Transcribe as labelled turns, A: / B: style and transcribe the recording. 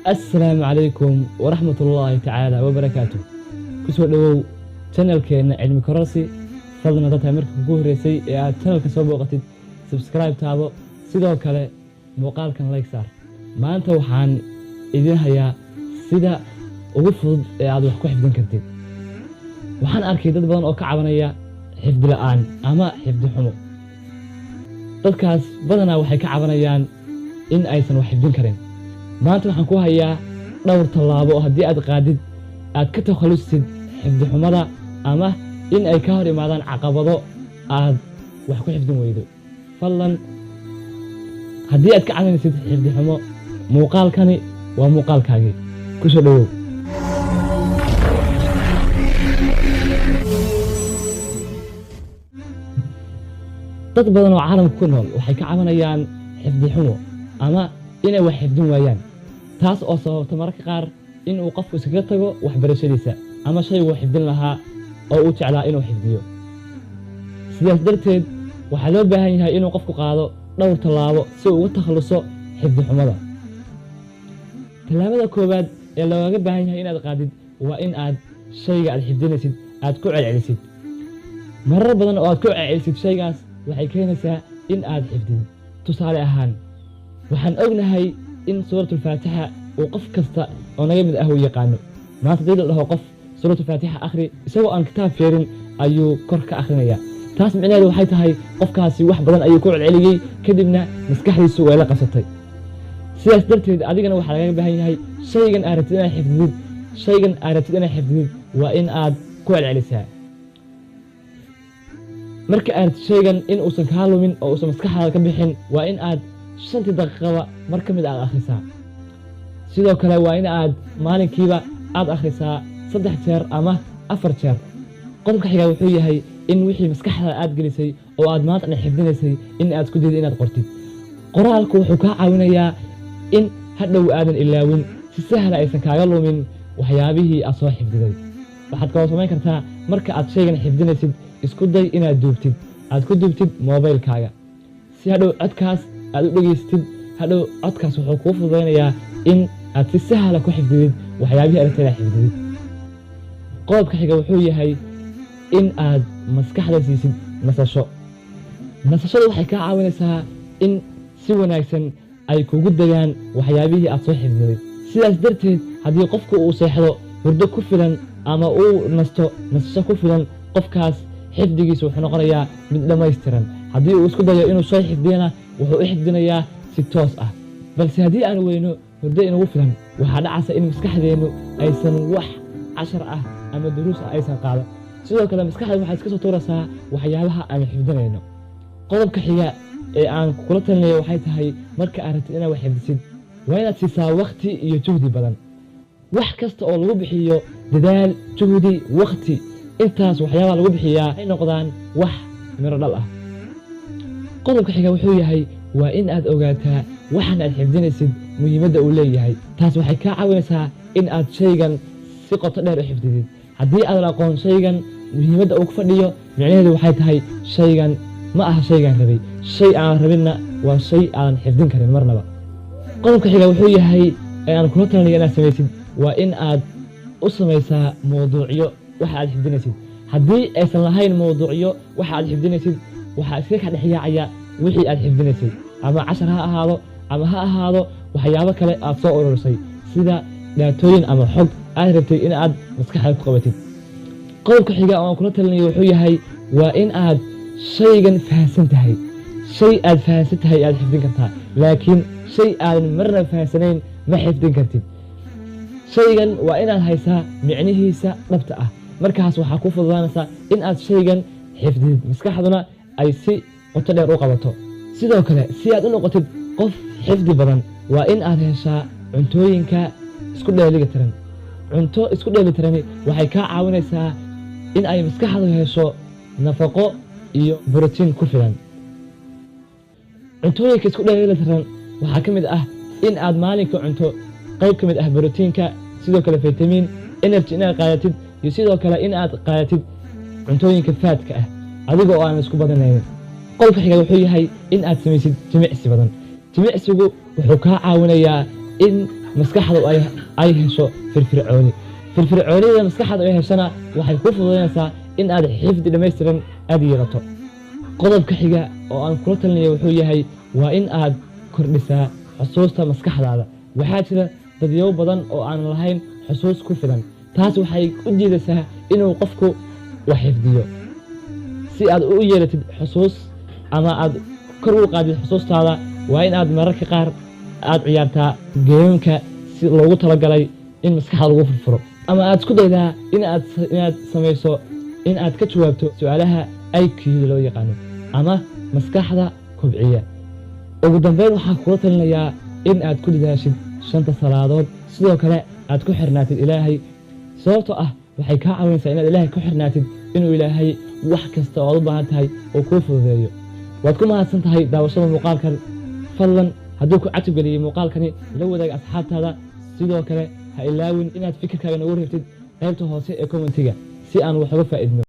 A: السلام عليكم ورحمة الله تعالى وبركاته. كسو دhowow channelkeena cilmi kororsi fadlan dadka marka ugu horeysay ee aad channelka soo booqatid subscribe taabo sidoo kale muuqaalkan like saar. maanta waxaan idin hayaa sida ugu fudud ee aad wax ku xifdin kartid. waxaan arkay dad badan oo ka cabanaya xifdi la'aan ama xifdi xumo. dadkaas badanaa waxay ka cabanayaan in aysan wax xifdin karin. maanta waxaan ku hayaa dhowr tallaabo oo haddii aad qaadid aad ka takhalusid xifdi xumada ama in ay ka hor imaadaan caqabado aad wax ku xifdin weydo. fadlan haddii aad ka cabanaysid xifdi xumo, muuqaalkani waa muuqaalkaagii. ku soo dhowow. dad badan oo caalamka ku nool waxay ka cabanayaan xifdi xumo ama inay wax xifdin waayaan, taas oo sababta mararka qaar inuu qofku iskaga tago waxbarashadiisa ama shaygu xifdin lahaa oo uu jeclaa inuu xifdiyo. sidaas darteed waxaa loo baahan yahay inuu qofku qaado dhowr tallaabo si uu uga takhaluso xifdi xumada. tallaabada koowaad ee looga baahan yahay inaad qaadid waa in aad shayga aad xifdinaysid aad ku celcelisid. marar badan oo aad ku celcelisid shaygaas waxay keenaysaa in aad xifdid. tusaale ahaan, waxaan ognahay in suuratulfaatixa uu qof kasta oo naga mid ah uu yaqaano. maanta haddii la dhaho qof suuratulfaatixa akhri, isagoo aan kitaab feerin ayuu kor ka akhrinayaa. taas micnaheedu waxay tahay qofkaasi wax badan ayuu ku celceliyey, kadibna maskaxdiisu way la qabsatay. sidaas darteed adigana waxaa lagaga baahan yahay shaygan aad rabtid inaad xifdidid waa in aad ku celcelisaa. marka aad shaygan in uusan kaa lumin oo uusan maskaxdaada ka bixin waa in aad 5 daqiiqaba mar ka mid aad akhrisaa. sidoo kale waa in aad maalinkiiba aad akhrisaa 3 jeer ama 4 jeer. qodobka xiga wuxuu yahay in wixii maskaxdaada aad gelisay oo aad maanta xifdinaysay in aad isku daydo inaad qortid. qoraalku wuxuu kaa caawinayaa in hadhow aadan ilaawin, si sahla aysan kaaga lumin waxyaabihii aad soo xifdiday. waxaad kaloo samayn kartaa marka aad shaygan xifdinaysid isku day inaad ku duubtid moobaylkaaga si hadhow codkaas aad u dhegaystid. hadhow codkaas wuxuu kuu fududaynayaa in aad si sahla ku xifdidid waxyaabihii aad rabtay inaad xifdidid. qodobka xiga wuxuu yahay in aad maskaxda siisid nasasho. nasashadu waxay kaa caawinaysaa in si wanaagsan ay kugu degaan waxyaabihii aad soo xifdiday. sidaas darteed haddii qofku uu seexdo hurdo ku filan ama uu nasto nasasho ku filan, qofkaas xifdigiisa wuxuu noqonayaa mid dhammaystiran. haddii uu isku dayo inuu soo xifdiyana wuxuu u xifdinayaa si toos ah. balse haddii aan weyno hurdo inugu filan, waxaa dhacaysa in maskaxdeennu aysan wax cashar ah ama duruus ah aysan qaadan. sidoo kale maskaxda waxay iska soo tuuraysaa waxyaabaha aan xifdinayno. qodobka xiga ee aan kula talinayo waxay tahay marka aad rabtid inaad wax xifdisid waa inaad siisaa wakhti iyo juhdi badan. wax kasta oo lagu bixiyo dadaal, juhdi, wakhti, intaas waxyaabaha lagu bixiyaa ay noqdaan wax miro dhal ah. qodobka xiga wuxuu yahay waa in aad ogaataa waxaan aad xifdinaysid muhiimadda uu leeyahay. taas waxay kaa caawinaysaa in aad shaygan si qoto dheer u xifdidid. haddii aadan aqoon shaygan muhiimadda uu ku fadhiyo, micnaheedu waxay tahay shaygan ma aha shaygaan rabay. shay aan rabinna waa shay aadan xifdin karin marnaba. qodobka xiga wuxuu yahay ee aan kula talinayo inaad samaysid waa in aad u samaysaa mawduucyo waxa aad xifdinaysid. haddii aysan lahayn mawduucyo waxa aad xifdinaysid, waxaa iska ka dhexyaacaya wixii aad xifdinaysay, ama cashar ha ahaado ama ha ahaado waxyaabo kale aad soo ururisay sida dhaatooyin ama xog aad rabtay in aad maskaxda ku qabatid. qodobka xiga oo aan kula talinayo wuxuu yahay waa in aad shaygan fahansan tahay. shay aad fahansan tahay aad xifdin kartaa, laakiin shay aadan marna fahansanayn ma xifdin kartid. shaygan waa inaad haysaa micnihiisa dhabta ah. markaas waxaa ku fududaanaysaa in aad shaygan xifdidid, maskaxduna ay si qoto dheer u qabato. sidoo kale si aad u noqotid qof xifdi badan waa in aad heshaa cuntooyinka isku dheelitiran. cunto isku dheelitirani waxay kaa caawinaysaa in ay maskaxdu hesho nafaqo iyo borotiin ku filan. cuntooyinka isku dheelitiran waxaa ka mid ah in aad maalinka cunto qayb ka mid ah borotiinka, sidoo kale fitamiin, energy inaad qaadatid, iyo sidoo kale in aad qaadatid cuntooyinka faadka ah adiga oo aan isku badanaynin. qodobka xiga wuxuu yahay in aad samaysid jimicsi badan. jimicsigu wuxuu kaa caawinayaa in maskaxdu ay hesho firfircooni. Firfircoonida maskaxdu ay heshana waxay ku fududeynaysaa in aad xifdi dhammaystiran aad yeelato. qodobka xiga oo aan kula talinayo wuxuu yahay waa in aad kordhisaa xusuusta maskaxdaada. waxaa jira dadyow badan oo aan lahayn xusuus ku filan, taas waxay u diidaysaa inuu qofku wax xifdiyo. si aad u yeelatid xusuus ama aad kor u qaadid xusuustaada, waa in aad mararka qaar aad ciyaartaa geemamka si loogu talagalay in maskaxda lagu furfuro, ama aad isku daydaa inaad samayso in aad ka jawaabto su'aalaha IQ loo yaqaano ama maskaxda kobciya. ugu dambeyn waxaan kula talinayaa in aad ku dadaashid 5 salaadood, sidoo kale aad ku xirnaatid Ilaahay, sababtoo ah waxay kaa caawinaysaa inaad Ilaahay ku xirnaatid inuu Ilaahay wax kasta oo aad u baahan tahay oo kuu fududeeyo. waad ku mahadsan tahay daawashada muuqaalkan. fadlan hadduu ku cajab geliyey muuqaalkani la wadaag asxaabtaada, sidoo kale ha ilaawin inaad fikirkaaga noogu reebtid qaybta hoose ee commentiga si aan wax uga faa'iidno.